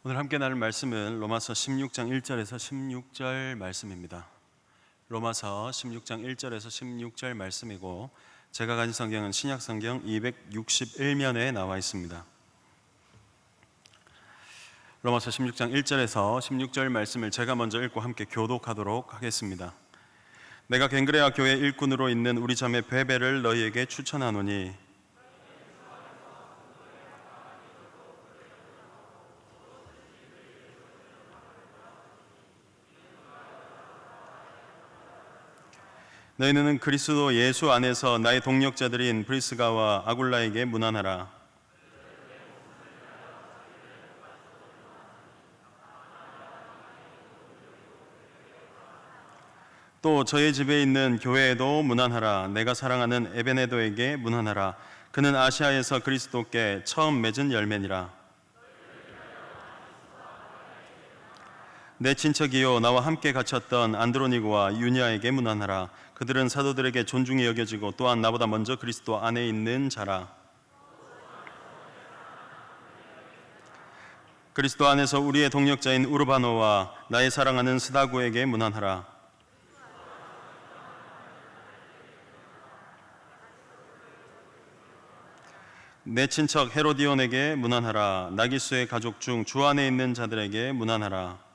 오늘 함께 나눌 말씀은 로마서 16장 1절에서 16절 말씀입니다. 로마서 16장 1절에서 16절 말씀이고, 제가 가진 성경은 신약성경 261면에 나와 있습니다. 로마서 16장 1절에서 16절 말씀을 제가 먼저 읽고 함께 교독하도록 하겠습니다. 내가 갱그레아 교회 일꾼으로 있는 우리 자매 베베를 너희에게 추천하노니 너희는 그리스도 예수 안에서 나의 동력자들인 브리스가와 아굴라에게 문안하라. 또 저희 집에 있는 교회에도 문안하라. 내가 사랑하는 에베네도에게 문안하라. 그는 아시아에서 그리스도께 처음 맺은 열매니라. 내 친척이요 나와 함께 갇혔던 안드로니고와 유니아에게 문안하라. 그들은 사도들에게 존중이 여겨지고 또한 나보다 먼저 그리스도 안에 있는 자라. 그리스도 안에서 우리의 동력자인 우르바노와 나의 사랑하는 스다구에게 문안하라. 내 친척 헤로디온에게 문안하라. 나기수의 가족 중 주 안에 있는 자들에게 문안하라.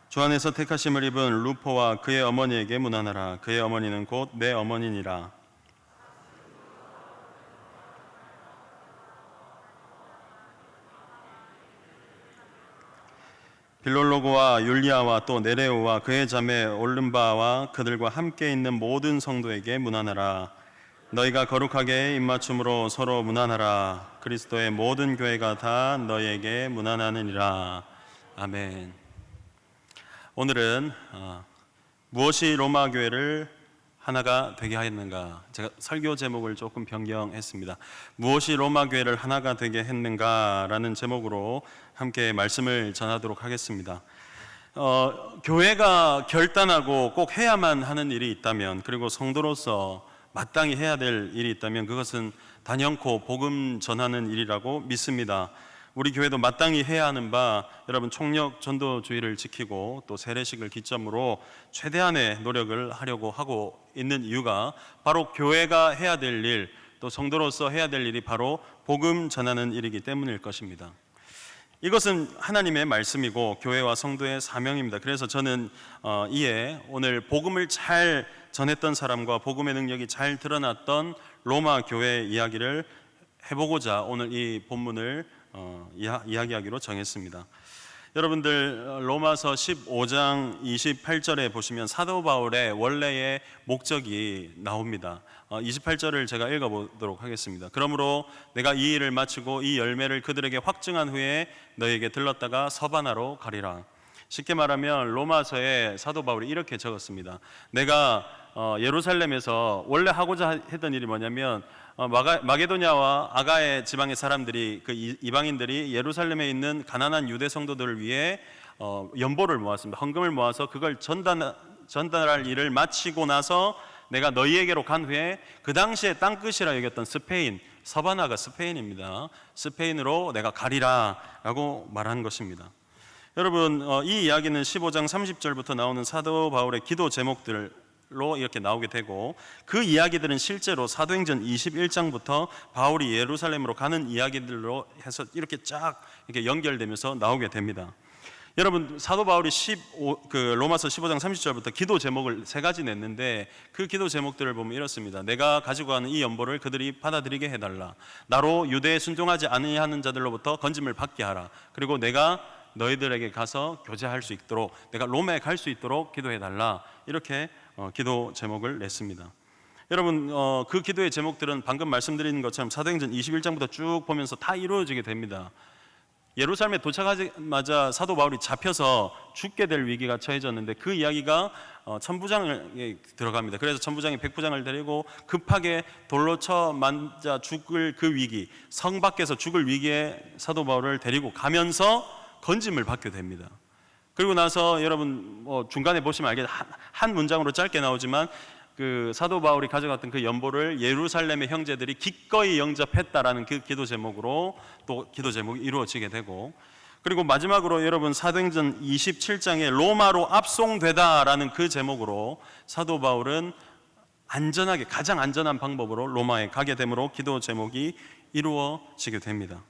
주 안에서 택하심을 입은 루포와 그의 어머니에게 문안하라. 그의 어머니는 곧 내 어머니니라. 빌롤로고와 율리아와 또 네레오와 그의 자매 올름바와 그들과 함께 있는 모든 성도에게 문안하라. 너희가 거룩하게 입맞춤으로 서로 문안하라. 그리스도의 모든 교회가 다 너희에게 문안하느니라. 아멘. 오늘은 무엇이 로마 교회를 하나가 되게 하였는가, 제가 설교 제목을 조금 변경했습니다. 무엇이 로마 교회를 하나가 되게 했는가라는 제목으로 함께 말씀을 전하도록 하겠습니다. 교회가 결단하고 꼭 해야만 하는 일이 있다면, 그리고 성도로서 마땅히 해야 될 일이 있다면 그것은 단연코 복음 전하는 일이라고 믿습니다. 우리 교회도 마땅히 해야 하는 바, 여러분 총력 전도주의를 지키고 또 세례식을 기점으로 최대한의 노력을 하려고 하고 있는 이유가 바로 교회가 해야 될 일, 또 성도로서 해야 될 일이 바로 복음 전하는 일이기 때문일 것입니다. 이것은 하나님의 말씀이고 교회와 성도의 사명입니다. 그래서 저는 이에 오늘 복음을 잘 전했던 사람과 복음의 능력이 잘 드러났던 로마 교회 이야기를 해보고자 오늘 이 본문을 이야기하기로 정했습니다. 여러분들 로마서 15장 28절에 보시면 사도 바울의 원래의 목적이 나옵니다. 28절을 제가 읽어보도록 하겠습니다. 그러므로 내가 이 일을 마치고 이 열매를 그들에게 확증한 후에 너에게 들렀다가 서바나로 가리라. 쉽게 말하면 로마서에 사도 바울이 이렇게 적었습니다. 내가 예루살렘에서 원래 하고자 했던 일이 뭐냐면, 마게도냐와 아가의 지방의 사람들이, 그 이방인들이 예루살렘에 있는 가난한 유대 성도들을 위해 연보를 모았습니다. 헌금을 모아서 그걸 전달할 일을 마치고 나서 내가 너희에게로 간 후에, 그 당시에 땅끝이라 여겼던 스페인, 서바나가 스페인입니다. 스페인으로 내가 가리라 라고 말한 것입니다. 여러분, 이 이야기는 15장 30절부터 나오는 사도 바울의 기도 제목들로 이렇게 나오게 되고, 그 이야기들은 실제로 사도행전 21장부터 바울이 예루살렘으로 가는 이야기들로 해서 이렇게 쫙 이렇게 연결되면서 나오게 됩니다. 여러분, 사도 바울이 로마서 15장 30절부터 기도 제목을 3가지 냈는데, 그 기도 제목들을 보면 이렇습니다. 내가 가지고 가는 이 연보를 그들이 받아들이게 해달라. 나로 유대에 순종하지 아니하는 자들로부터 건짐을 받게 하라. 그리고 내가 너희들에게 가서 교제할 수 있도록, 내가 로마에 갈 수 있도록 기도해달라. 이렇게 기도 제목을 냈습니다. 여러분, 그 기도의 제목들은 방금 말씀드린 것처럼 사도행전 21장부터 쭉 보면서 다 이루어지게 됩니다. 예루살렘에 도착하자마자 사도 바울이 잡혀서 죽게 될 위기가 처해졌는데, 그 이야기가 천부장에 들어갑니다. 그래서 천부장이 백부장을 데리고 급하게 돌로 쳐 맞아 죽을 그 위기, 성 밖에서 죽을 위기에 사도 바울을 데리고 가면서 건짐을 받게 됩니다. 그리고 나서 여러분 중간에 보시면 알겠, 한 문장으로 짧게 나오지만 그 사도 바울이 가져갔던 그 연보를 예루살렘의 형제들이 기꺼이 영접했다라는 그 기도 제목으로 또 기도 제목이 이루어지게 되고, 그리고 마지막으로 여러분 사도행전 27장에 로마로 압송되다라는 그 제목으로 사도 바울은 안전하게, 가장 안전한 방법으로 로마에 가게 되므로 기도 제목이 이루어지게 됩니다.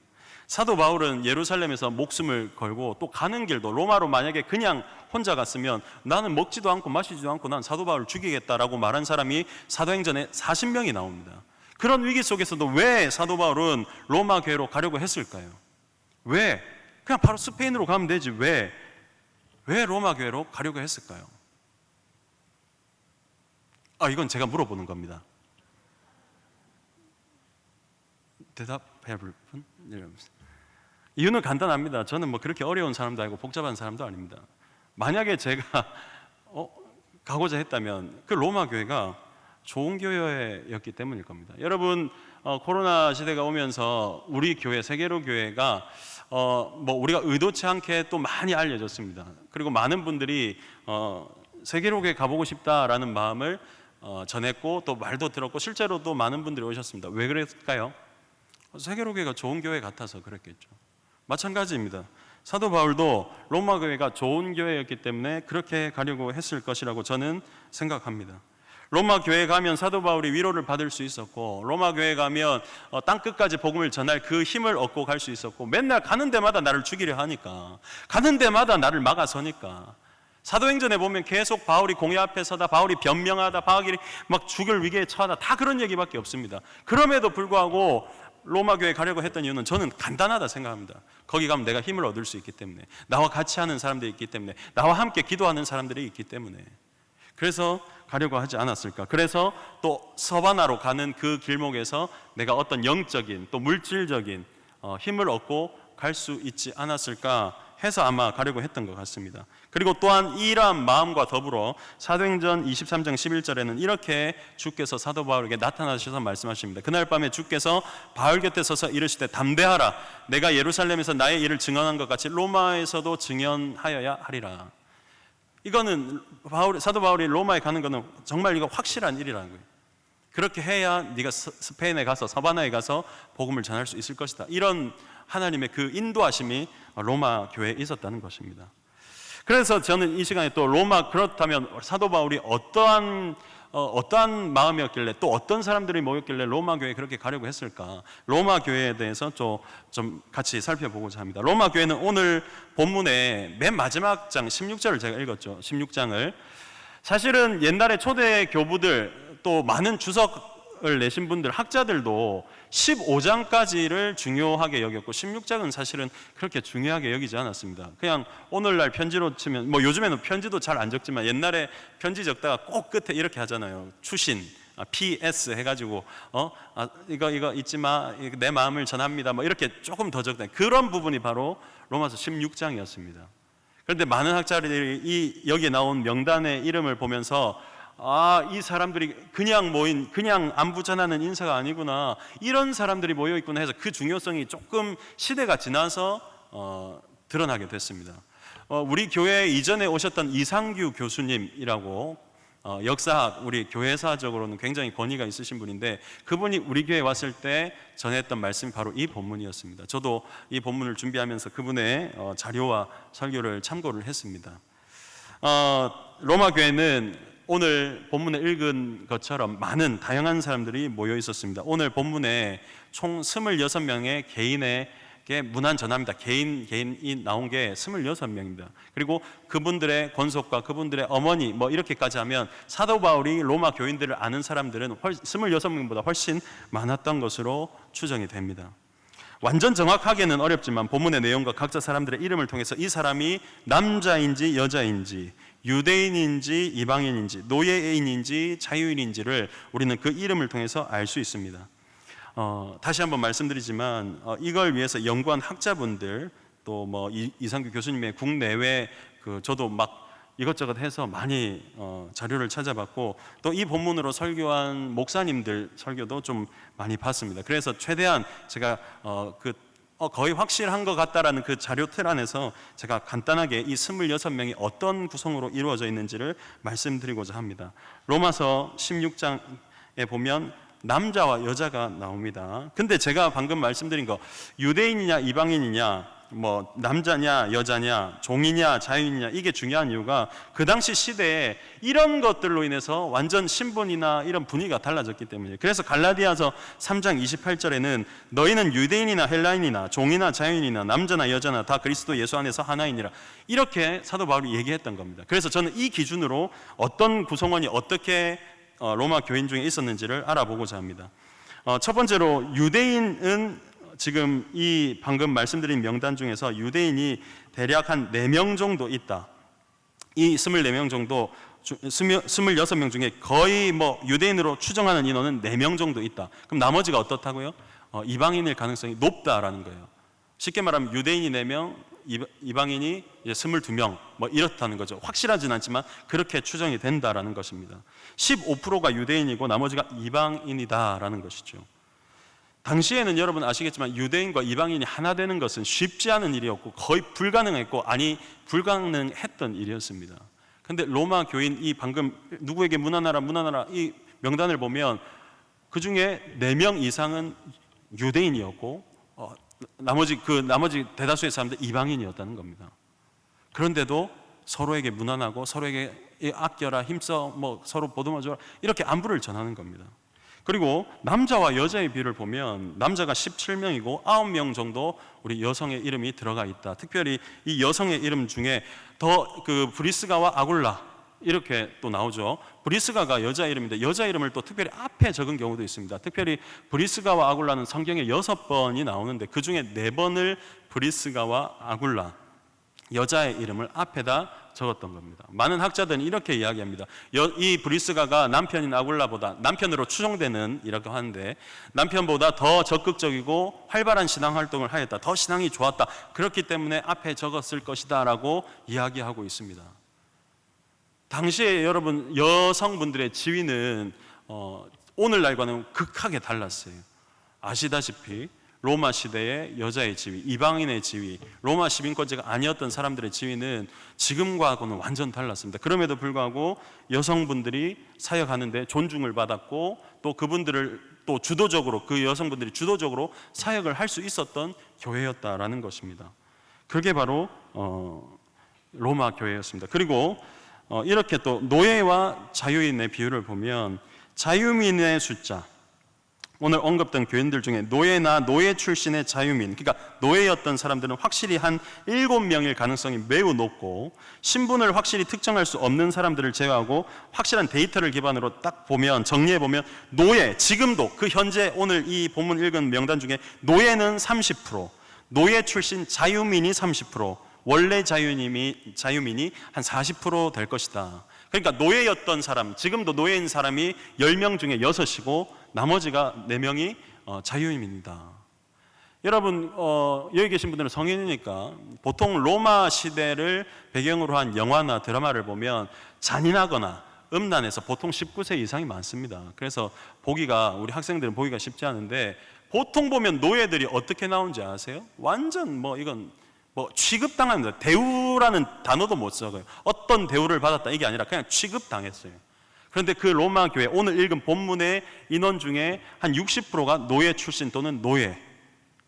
사도 바울은 예루살렘에서 목숨을 걸고 또 가는 길도 로마로 만약에 그냥 혼자 갔으면 나는 먹지도 않고 마시지도 않고 난 사도 바울을 죽이겠다라고 말한 사람이 사도행전에 40명이 나옵니다. 그런 위기 속에서도 왜 사도 바울은 로마 교회로 가려고 했을까요? 왜? 그냥 바로 스페인으로 가면 되지 왜 로마 교회로 가려고 했을까요? 이건 제가 물어보는 겁니다. 대답해 볼 분? 이유는 간단합니다. 저는 뭐 그렇게 어려운 사람도 아니고 복잡한 사람도 아닙니다. 만약에 제가 가고자 했다면 그 로마 교회가 좋은 교회였기 때문일 겁니다. 여러분, 코로나 시대가 오면서 우리 교회, 세계로 교회가 뭐 우리가 의도치 않게 또 많이 알려졌습니다. 그리고 많은 분들이 세계로 교회 가보고 싶다라는 마음을 전했고 또 말도 들었고 실제로도 많은 분들이 오셨습니다. 왜 그랬을까요? 세계로 교회가 좋은 교회 같아서 그랬겠죠. 마찬가지입니다. 사도 바울도 로마 교회가 좋은 교회였기 때문에 그렇게 가려고 했을 것이라고 저는 생각합니다. 로마 교회에 가면 사도 바울이 위로를 받을 수 있었고, 로마 교회에 가면 땅끝까지 복음을 전할 그 힘을 얻고 갈 수 있었고, 맨날 가는 데마다 나를 죽이려 하니까, 가는 데마다 나를 막아서니까. 사도행전에 보면 계속 바울이 공회 앞에 서다, 바울이 변명하다, 바울이 막 죽을 위기에 처하다, 다 그런 얘기밖에 없습니다. 그럼에도 불구하고 로마 교회에 가려고 했던 이유는 저는 간단하다 생각합니다. 거기 가면 내가 힘을 얻을 수 있기 때문에, 나와 같이 하는 사람들이 있기 때문에, 나와 함께 기도하는 사람들이 있기 때문에 그래서 가려고 하지 않았을까. 그래서 또 서바나로 가는 그 길목에서 내가 어떤 영적인 또 물질적인 힘을 얻고 갈 수 있지 않았을까 해서 아마 가려고 했던 것 같습니다. 그리고 또한 이러한 마음과 더불어 사도행전 23장 11절에는 이렇게 주께서 사도 바울에게 나타나셔서 말씀하십니다. 그날 밤에 주께서 바울 곁에 서서 이르시되 담대하라, 내가 예루살렘에서 나의 일을 증언한 것 같이 로마에서도 증언하여야 하리라. 이거는 사도 바울이 로마에 가는 것은 정말 이거 확실한 일이라는 거예요. 그렇게 해야 네가 스페인에 가서 서바나에 가서 복음을 전할 수 있을 것이다. 이런 하나님의 그 인도하심이 로마 교회에 있었다는 것입니다. 그래서 저는 이 시간에 또 그렇다면 사도 바울이 어떠한 마음이었길래, 또 어떤 사람들이 모였길래 로마 교회에 그렇게 가려고 했을까? 로마 교회에 대해서 좀 같이 살펴보고자 합니다. 로마 교회는 오늘 본문의 맨 마지막 장 16절을 제가 읽었죠. 16장을 사실은 옛날에 초대 교부들 또 많은 주석을 내신 분들, 학자들도 15장까지를 중요하게 여겼고 16장은 사실은 그렇게 중요하게 여기지 않았습니다. 그냥 오늘날 편지로 치면, 뭐 요즘에는 편지도 잘 안 적지만 옛날에 편지 적다가 꼭 끝에 이렇게 하잖아요. 추신, PS 해가지고 이거 잊지 마, 내 마음을 전합니다, 뭐 이렇게 조금 더 적다. 그런 부분이 바로 로마서 16장이었습니다. 그런데 많은 학자들이 여기에 나온 명단의 이름을 보면서 이 사람들이 그냥 안부 전하는 인사가 아니구나, 이런 사람들이 모여 있구나 해서 그 중요성이 조금 시대가 지나서 드러나게 됐습니다. 우리 교회 이전에 오셨던 이상규 교수님이라고 역사학, 우리 교회사적으로는 굉장히 권위가 있으신 분인데, 그분이 우리 교회에 왔을 때 전했던 말씀이 바로 이 본문이었습니다. 저도 이 본문을 준비하면서 그분의 자료와 설교를 참고를 했습니다. 로마 교회는 오늘 본문에 읽은 것처럼 많은 다양한 사람들이 모여 있었습니다. 오늘 본문에 총 26명의 개인에게 문안 전합니다. 개인이 나온 게 26명입니다. 그리고 그분들의 권속과 그분들의 어머니 뭐 이렇게까지 하면 사도 바울이 로마 교인들을 아는 사람들은 26명보다 훨씬 많았던 것으로 추정이 됩니다. 완전 정확하게는 어렵지만 본문의 내용과 각자 사람들의 이름을 통해서 이 사람이 남자인지 여자인지, 유대인인지 이방인인지, 노예인인지 자유인인지를 우리는 그 이름을 통해서 알 수 있습니다. 다시 한번 말씀드리지만 이걸 위해서 연구한 학자분들, 또 뭐 이상규 교수님의 국내외 저도 막 이것저것 해서 많이 자료를 찾아봤고, 또 이 본문으로 설교한 목사님들 설교도 좀 많이 봤습니다. 그래서 최대한 제가 거의 확실한 것 같다라는 그 자료 틀 안에서 제가 간단하게 이 26명이 어떤 구성으로 이루어져 있는지를 말씀드리고자 합니다. 로마서 16장에 보면 남자와 여자가 나옵니다. 근데 제가 방금 말씀드린 거 유대인이냐 이방인이냐 뭐 남자냐 여자냐 종이냐 자유인이냐 이게 중요한 이유가 그 당시 시대에 이런 것들로 인해서 완전 신분이나 이런 분위기가 달라졌기 때문이에요. 그래서 갈라디아서 3장 28절에는 너희는 유대인이나 헬라인이나 종이나 자유인이나 남자나 여자나 다 그리스도 예수 안에서 하나이니라 이렇게 사도 바울이 얘기했던 겁니다. 그래서 저는 이 기준으로 어떤 구성원이 어떻게 로마 교인 중에 있었는지를 알아보고자 합니다. 첫 번째로 유대인은 지금 이 방금 말씀드린 명단 중에서 유대인이 대략 한 4명 정도 있다. 이 24명 정도 26명 중에 거의 뭐 유대인으로 추정하는 인원은 4명 정도 있다. 그럼 나머지가 어떻다고요? 이방인일 가능성이 높다라는 거예요. 쉽게 말하면 유대인이 4명, 이방인이 22명 뭐 이렇다는 거죠. 확실하진 않지만 그렇게 추정이 된다라는 것입니다. 15%가 유대인이고 나머지가 이방인이다라는 것이죠. 당시에는 여러분 아시겠지만 유대인과 이방인이 하나 되는 것은 쉽지 않은 일이었고 거의 불가능했고 불가능했던 일이었습니다. 그런데 로마 교인 이 방금 누구에게 문안하라 이 명단을 보면 그 중에 4명 이상은 유대인이었고 나머지 대다수의 사람들 이방인이었다는 겁니다. 그런데도 서로에게 문안하고 서로에게 아껴라 힘써 뭐 서로 보듬어줘라 이렇게 안부를 전하는 겁니다. 그리고 남자와 여자의 비율을 보면 남자가 17명이고 9명 정도 우리 여성의 이름이 들어가 있다. 특별히 이 여성의 이름 중에 더 그 브리스가와 아굴라 이렇게 또 나오죠. 브리스가가 여자 이름인데 여자 이름을 또 특별히 앞에 적은 경우도 있습니다. 특별히 브리스가와 아굴라는 성경에 6번이 나오는데 그 중에 4번을 브리스가와 아굴라 여자의 이름을 앞에다 적었던 겁니다. 많은 학자들은 이렇게 이야기합니다. 이 브리스가가 남편인 아굴라보다 남편으로 추정되는 이라고 하는데 남편보다 더 적극적이고 활발한 신앙 활동을 하였다. 더 신앙이 좋았다. 그렇기 때문에 앞에 적었을 것이다 라고 이야기하고 있습니다. 당시에 여러분 여성분들의 지위는 오늘날과는 극하게 달랐어요. 아시다시피 로마 시대의 여자의 지위, 이방인의 지위, 로마 시민권제가 아니었던 사람들의 지위는 지금과는 완전 달랐습니다. 그럼에도 불구하고 여성분들이 사역하는데 존중을 받았고 또 그분들을 또 주도적으로 그 여성분들이 주도적으로 사역을 할 수 있었던 교회였다라는 것입니다. 그게 바로 로마 교회였습니다. 그리고 이렇게 또 노예와 자유인의 비율을 보면 자유민의 숫자 오늘 언급된 교인들 중에 노예나 노예 출신의 자유민, 그러니까 노예였던 사람들은 확실히 한 7명일 가능성이 매우 높고 신분을 확실히 특정할 수 없는 사람들을 제외하고 확실한 데이터를 기반으로 딱 보면 정리해보면 노예, 지금도 그 현재 오늘 이 본문 읽은 명단 중에 노예는 30%, 노예 출신 자유민이 30%, 원래 자유민이 한 40% 될 것이다. 그러니까 노예였던 사람, 지금도 노예인 사람이 10명 중에 6이고 나머지가 4명이 자유인입니다. 여러분 여기 계신 분들은 성인이니까 보통 로마 시대를 배경으로 한 영화나 드라마를 보면 잔인하거나 음란해서 보통 19세 이상이 많습니다. 그래서 우리 학생들은 보기가 쉽지 않은데 보통 보면 노예들이 어떻게 나오는지 아세요? 완전 이건 취급당합니다. 대우라는 단어도 못 써요. 어떤 대우를 받았다 이게 아니라 그냥 취급당했어요. 그런데 그 로마 교회 오늘 읽은 본문의 인원 중에 한 60%가 노예 출신 또는 노예,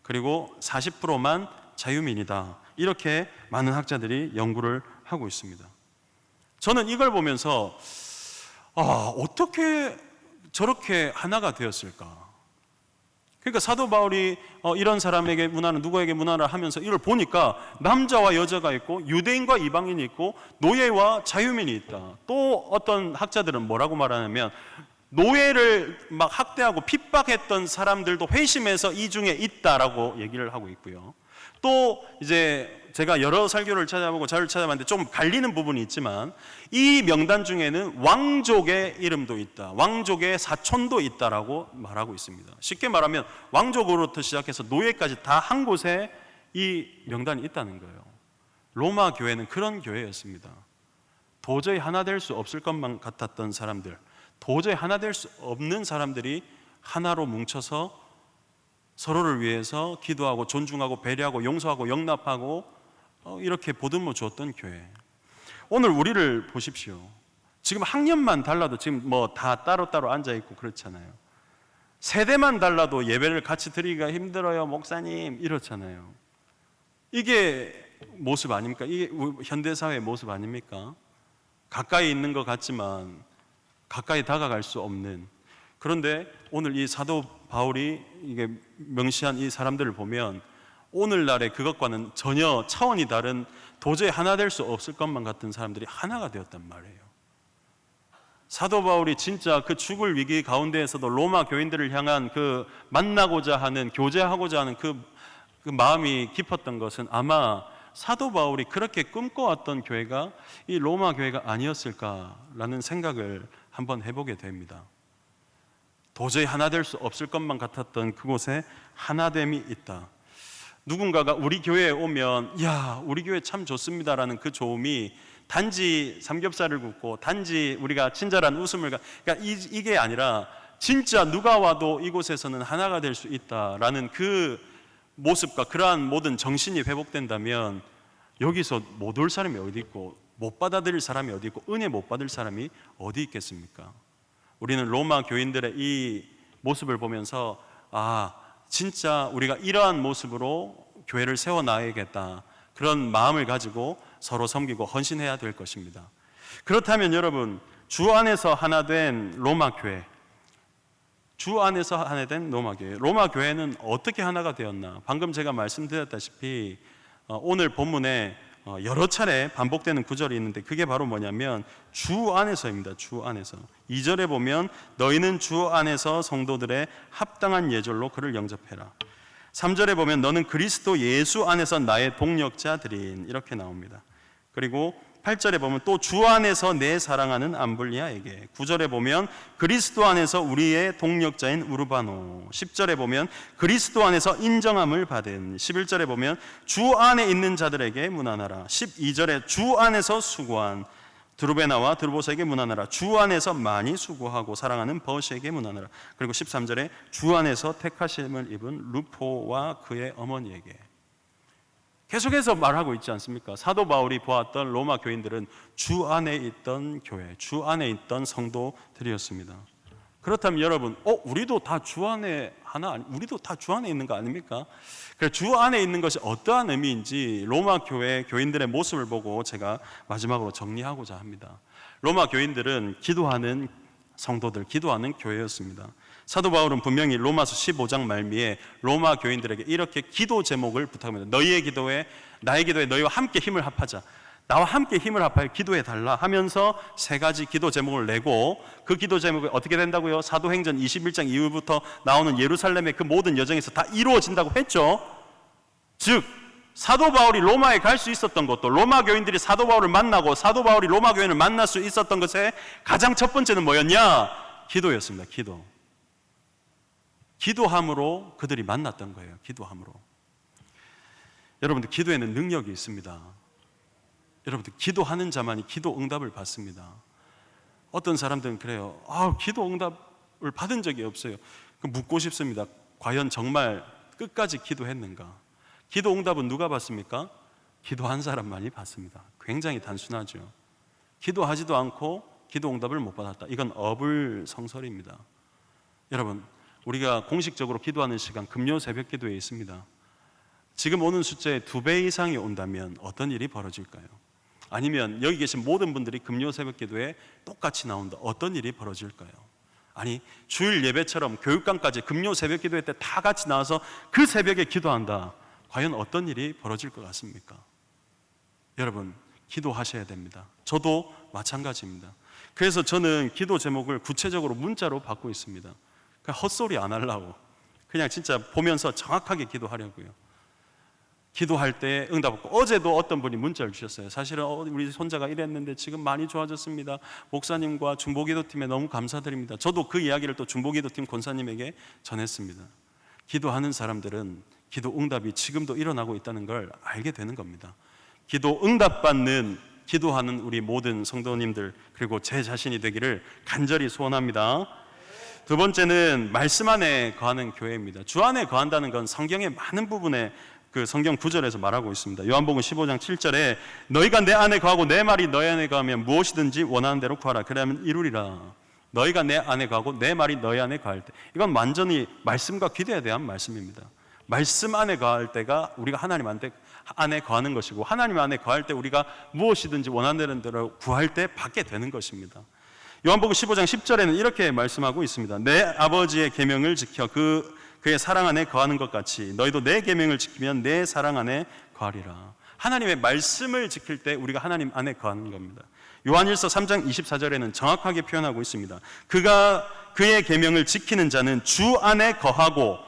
그리고 40%만 자유민이다. 이렇게 많은 학자들이 연구를 하고 있습니다. 저는 이걸 보면서 어떻게 저렇게 하나가 되었을까? 그러니까 사도 바울이 이런 사람에게 문하는 누구에게 문하라 하면서 이걸 보니까 남자와 여자가 있고 유대인과 이방인이 있고 노예와 자유민이 있다. 또 어떤 학자들은 뭐라고 말하냐면 노예를 막 학대하고 핍박했던 사람들도 회심해서 이 중에 있다라고 얘기를 하고 있고요. 또 이제 제가 여러 설교를 찾아보고 자료를 찾아봤는데 좀 갈리는 부분이 있지만 이 명단 중에는 왕족의 이름도 있다, 왕족의 사촌도 있다라고 말하고 있습니다. 쉽게 말하면 왕족으로부터 시작해서 노예까지 다 한 곳에 이 명단이 있다는 거예요. 로마 교회는 그런 교회였습니다. 도저히 하나 될 수 없을 것만 같았던 사람들, 도저히 하나 될 수 없는 사람들이 하나로 뭉쳐서 서로를 위해서 기도하고 존중하고 배려하고 용서하고 용납하고 이렇게 보듬어 주었던 교회. 오늘 우리를 보십시오. 지금 학년만 달라도 지금 뭐 다 따로따로 앉아있고 그렇잖아요. 세대만 달라도 예배를 같이 드리기가 힘들어요 목사님 이렇잖아요. 이게 모습 아닙니까? 이게 현대사회의 모습 아닙니까? 가까이 있는 것 같지만 가까이 다가갈 수 없는. 그런데 오늘 이 사도 바울이 이게 명시한 이 사람들을 보면 오늘날의 그것과는 전혀 차원이 다른, 도저히 하나 될 수 없을 것만 같은 사람들이 하나가 되었단 말이에요. 사도 바울이 진짜 그 죽을 위기 가운데에서도 로마 교인들을 향한 그 만나고자 하는, 교제하고자 하는 그 마음이 깊었던 것은 아마 사도 바울이 그렇게 꿈꿔왔던 교회가 이 로마 교회가 아니었을까라는 생각을 한번 해보게 됩니다. 도저히 하나 될 수 없을 것만 같았던 그곳에 하나됨이 있다. 누군가가 우리 교회에 오면 야 우리 교회 참 좋습니다라는 그 좋음이 단지 삼겹살을 굽고 단지 우리가 친절한 웃음을 그러니까 이게 아니라 진짜 누가 와도 이곳에서는 하나가 될 수 있다라는 그 모습과 그러한 모든 정신이 회복된다면 여기서 못 올 사람이 어디 있고 못 받아들일 사람이 어디 있고 은혜 못 받을 사람이 어디 있겠습니까? 우리는 로마 교인들의 이 모습을 보면서 아 진짜 우리가 이러한 모습으로 교회를 세워나가야겠다, 그런 마음을 가지고 서로 섬기고 헌신해야 될 것입니다. 그렇다면 여러분, 주 안에서 하나 된 로마 교회, 주 안에서 하나 된 로마 교회, 로마 교회는 어떻게 하나가 되었나? 방금 제가 말씀드렸다시피 오늘 본문에 여러 차례 반복되는 구절이 있는데 그게 바로 뭐냐면 주 안에서입니다. 주 안에서. 2절에 보면 너희는 주 안에서 성도들의 합당한 예절로 그를 영접해라. 3절에 보면 너는 그리스도 예수 안에서 나의 동력자들인, 이렇게 나옵니다. 그리고 8절에 보면 또 주 안에서 내 사랑하는 암블리아에게, 9절에 보면 그리스도 안에서 우리의 동력자인 우르바노, 10절에 보면 그리스도 안에서 인정함을 받은, 11절에 보면 주 안에 있는 자들에게 문안하라, 12절에 주 안에서 수고한 드루베나와 드루보스에게 문안하라, 주 안에서 많이 수고하고 사랑하는 버시에게 문안하라, 그리고 13절에 주 안에서 택하심을 입은 루포와 그의 어머니에게. 계속해서 말하고 있지 않습니까? 사도 바울이 보았던 로마 교인들은 주 안에 있던 교회, 주 안에 있던 성도들이었습니다. 그렇다면 여러분, 우리도 다 주 안에 우리도 다 주 안에 있는 거 아닙니까? 그래서 주 안에 있는 것이 어떠한 의미인지 로마 교회 교인들의 모습을 보고 제가 마지막으로 정리하고자 합니다. 로마 교인들은 기도하는 성도들, 기도하는 교회였습니다. 사도 바울은 분명히 로마서 15장 말미에 로마 교인들에게 이렇게 기도 제목을 부탁합니다. 너희의 기도에, 나의 기도에 너희와 함께 힘을 합하자, 나와 함께 힘을 합하여 기도해 달라 하면서 세 가지 기도 제목을 내고, 그 기도 제목이 어떻게 된다고요? 사도행전 21장 이후부터 나오는 예루살렘의 그 모든 여정에서 다 이루어진다고 했죠. 즉 사도 바울이 로마에 갈 수 있었던 것도, 로마 교인들이 사도 바울을 만나고 사도 바울이 로마 교인을 만날 수 있었던 것의 가장 첫 번째는 뭐였냐? 기도였습니다. 기도함으로 그들이 만났던 거예요. 기도함으로. 여러분들, 기도에는 능력이 있습니다. 여러분들, 기도하는 자만이 기도 응답을 받습니다. 어떤 사람들은 그래요. 기도 응답을 받은 적이 없어요. 묻고 싶습니다. 과연 정말 끝까지 기도했는가? 기도 응답은 누가 받습니까? 기도한 사람만이 받습니다. 굉장히 단순하죠. 기도하지도 않고 기도 응답을 못 받았다, 이건 어불성설입니다. 여러분, 우리가 공식적으로 기도하는 시간 금요 새벽 기도에 있습니다. 지금 오는 숫자의 2배 이상이 온다면 어떤 일이 벌어질까요? 아니면 여기 계신 모든 분들이 금요 새벽 기도에 똑같이 나온다, 어떤 일이 벌어질까요? 아니, 주일 예배처럼 교육감까지 금요 새벽 기도회 때 다 같이 나와서 그 새벽에 기도한다, 과연 어떤 일이 벌어질 것 같습니까? 여러분, 기도하셔야 됩니다. 저도 마찬가지입니다. 그래서 저는 기도 제목을 구체적으로 문자로 받고 있습니다. 그냥 헛소리 안 하려고, 그냥 진짜 보면서 정확하게 기도하려고요. 기도할 때 응답받고, 어제도 어떤 분이 문자를 주셨어요. 사실은 우리 손자가 이랬는데 지금 많이 좋아졌습니다. 목사님과 중보기도팀에 너무 감사드립니다. 저도 그 이야기를 또 중보기도팀 권사님에게 전했습니다. 기도하는 사람들은 기도 응답이 지금도 일어나고 있다는 걸 알게 되는 겁니다. 기도 응답받는, 기도하는 우리 모든 성도님들, 그리고 제 자신이 되기를 간절히 소원합니다. 두 번째는 말씀 안에 거하는 교회입니다. 주 안에 거한다는 건 성경의 많은 부분에 그 성경 구절에서 말하고 있습니다. 요한복음 15장 7절에 너희가 내 안에 거하고 내 말이 너희 안에 거하면 무엇이든지 원하는 대로 구하라 그러면 이루리라. 너희가 내 안에 거하고 내 말이 너희 안에 거할 때, 이건 완전히 말씀과 기도에 대한 말씀입니다. 말씀 안에 거할 때가 우리가 하나님 안에 거하는 것이고, 하나님 안에 거할 때 우리가 무엇이든지 원하는 대로 구할 때 받게 되는 것입니다. 요한복음 15장 10절에는 이렇게 말씀하고 있습니다. 내 아버지의 계명을 지켜 그의 사랑 안에 거하는 것 같이 너희도 내 계명을 지키면 내 사랑 안에 거하리라. 하나님의 말씀을 지킬 때 우리가 하나님 안에 거하는 겁니다. 요한일서 3장 24절에는 정확하게 표현하고 있습니다. 그의 계명을 지키는 자는 주 안에 거하고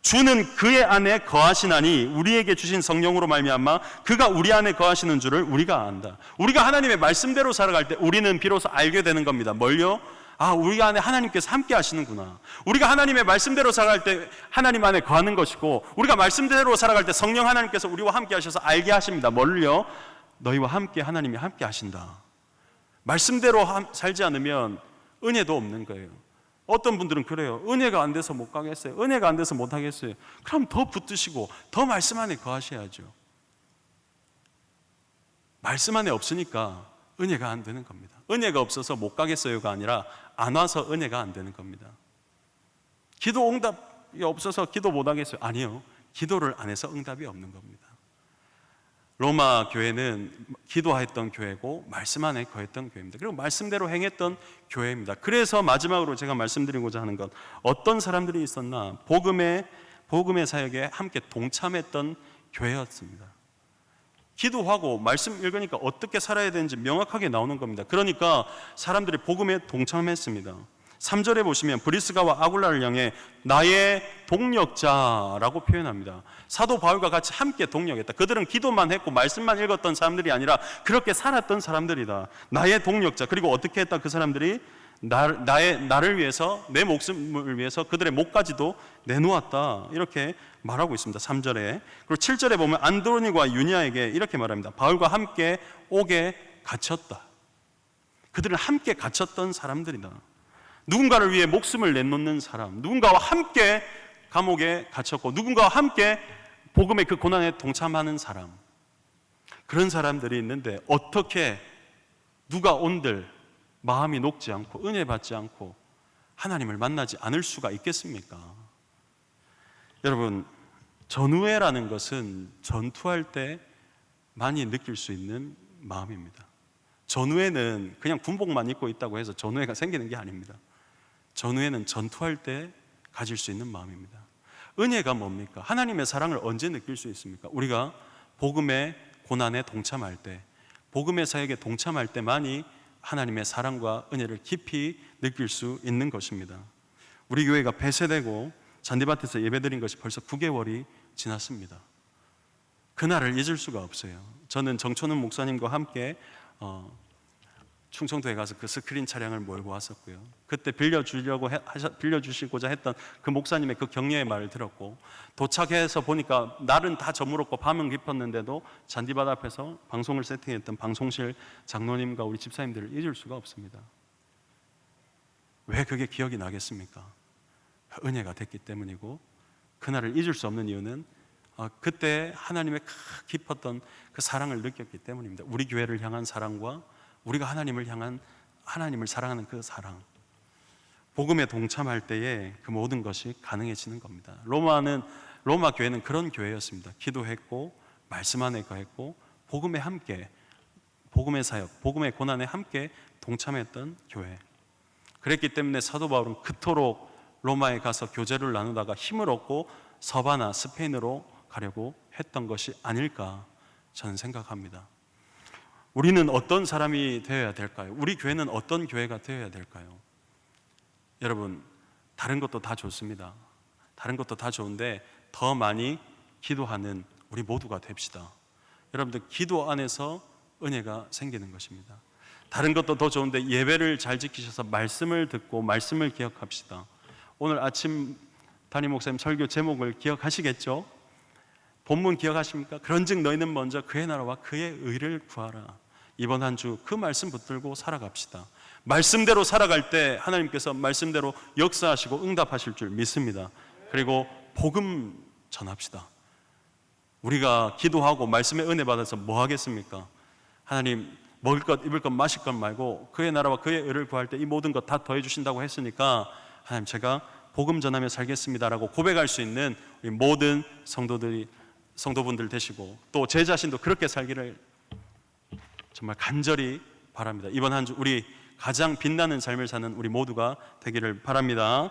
주는 그의 안에 거하시나니 우리에게 주신 성령으로 말미암아 그가 우리 안에 거하시는 줄을 우리가 안다. 우리가 하나님의 말씀대로 살아갈 때 우리는 비로소 알게 되는 겁니다. 뭘요? 우리 안에 하나님께서 함께 하시는구나. 우리가 하나님의 말씀대로 살아갈 때 하나님 안에 거하는 것이고, 우리가 말씀대로 살아갈 때 성령 하나님께서 우리와 함께 하셔서 알게 하십니다. 뭘요? 너희와 함께 하나님이 함께 하신다. 말씀대로 살지 않으면 은혜도 없는 거예요. 어떤 분들은 그래요. 은혜가 안 돼서 못 가겠어요. 은혜가 안 돼서 못 하겠어요. 그럼 더 붙드시고 더 말씀 안에 거하셔야죠. 말씀 안에 없으니까 은혜가 안 되는 겁니다. 은혜가 없어서 못 가겠어요가 아니라 안 와서 은혜가 안 되는 겁니다. 기도 응답이 없어서 기도 못 하겠어요. 아니요. 기도를 안 해서 응답이 없는 겁니다. 로마 교회는 기도했던 교회고 말씀 안에 거했던 교회입니다. 그리고 말씀대로 행했던 교회입니다. 그래서 마지막으로 제가 말씀드리고자 하는 것, 어떤 사람들이 있었나? 복음의 사역에 함께 동참했던 교회였습니다. 기도하고 말씀 읽으니까 어떻게 살아야 되는지 명확하게 나오는 겁니다. 그러니까 사람들이 복음에 동참했습니다. 3절에 보시면 브리스가와 아굴라를 향해 나의 동력자라고 표현합니다. 사도 바울과 같이 함께 동력했다. 그들은 기도만 했고 말씀만 읽었던 사람들이 아니라 그렇게 살았던 사람들이다. 나의 동력자. 그리고 어떻게 했다? 그 사람들이 나를 위해서, 내 목숨을 위해서 그들의 목까지도 내놓았다. 이렇게 말하고 있습니다. 3절에. 그리고 7절에 보면 안드로니과 유니아에게 이렇게 말합니다. 바울과 함께 옥에 갇혔다. 그들은 함께 갇혔던 사람들이다. 누군가를 위해 목숨을 내놓는 사람, 누군가와 함께 감옥에 갇혔고 누군가와 함께 복음의 그 고난에 동참하는 사람, 그런 사람들이 있는데 어떻게 누가 온들 마음이 녹지 않고 은혜 받지 않고 하나님을 만나지 않을 수가 있겠습니까? 여러분, 전우회라는 것은 전투할 때 많이 느낄 수 있는 마음입니다. 전우회는 그냥 군복만 입고 있다고 해서 전우회가 생기는 게 아닙니다. 전우회는 전투할 때 가질 수 있는 마음입니다. 은혜가 뭡니까? 하나님의 사랑을 언제 느낄 수 있습니까? 우리가 복음의 고난에 동참할 때, 복음의 사역에 동참할 때만이 하나님의 사랑과 은혜를 깊이 느낄 수 있는 것입니다. 우리 교회가 폐쇄되고 잔디밭에서 예배드린 것이 벌써 9개월이 지났습니다. 그날을 잊을 수가 없어요. 저는 정천훈 목사님과 함께 충청도에 가서 그 스크린 차량을 몰고 왔었고요. 그때 빌려주시고자 했던 그 목사님의 그 격려의 말을 들었고, 도착해서 보니까 날은 다 저물었고 밤은 깊었는데도 잔디밭 앞에서 방송을 세팅했던 방송실 장로님과 우리 집사님들을 잊을 수가 없습니다. 왜 그게 기억이 나겠습니까? 은혜가 됐기 때문이고, 그날을 잊을 수 없는 이유는 그때 하나님의 깊었던 그 사랑을 느꼈기 때문입니다. 우리 교회를 향한 사랑과 우리가 하나님을 향한, 하나님을 사랑하는 그 사랑, 복음에 동참할 때에 그 모든 것이 가능해지는 겁니다. 로마 교회는 그런 교회였습니다. 기도했고 말씀 안에 거했고 복음에 함께, 복음의 사역, 복음의 고난에 함께 동참했던 교회. 그랬기 때문에 사도 바울은 그토록 로마에 가서 교제를 나누다가 힘을 얻고 서바나 스페인으로 가려고 했던 것이 아닐까 저는 생각합니다. 우리는 어떤 사람이 되어야 될까요? 우리 교회는 어떤 교회가 되어야 될까요? 여러분, 다른 것도 다 좋습니다. 다른 것도 다 좋은데 더 많이 기도하는 우리 모두가 됩시다. 여러분들, 기도 안에서 은혜가 생기는 것입니다. 다른 것도 더 좋은데 예배를 잘 지키셔서 말씀을 듣고 말씀을 기억합시다. 오늘 아침 담임 목사님 설교 제목을 기억하시겠죠? 본문 기억하십니까? 그런즉 너희는 먼저 그의 나라와 그의 의를 구하라. 이번 한 주 그 말씀 붙들고 살아갑시다. 말씀대로 살아갈 때 하나님께서 말씀대로 역사하시고 응답하실 줄 믿습니다. 그리고 복음 전합시다. 우리가 기도하고 말씀의 은혜 받아서 뭐 하겠습니까? 하나님 먹을 것, 입을 것, 마실 것 말고 그의 나라와 그의 의를 구할 때 이 모든 것 다 더해 주신다고 했으니까 하나님 제가 복음 전하며 살겠습니다라고 고백할 수 있는 우리 모든 성도분들 되시고 또 제 자신도 그렇게 살기를 정말 간절히 바랍니다. 이번 한 주 우리 가장 빛나는 삶을 사는 우리 모두가 되기를 바랍니다.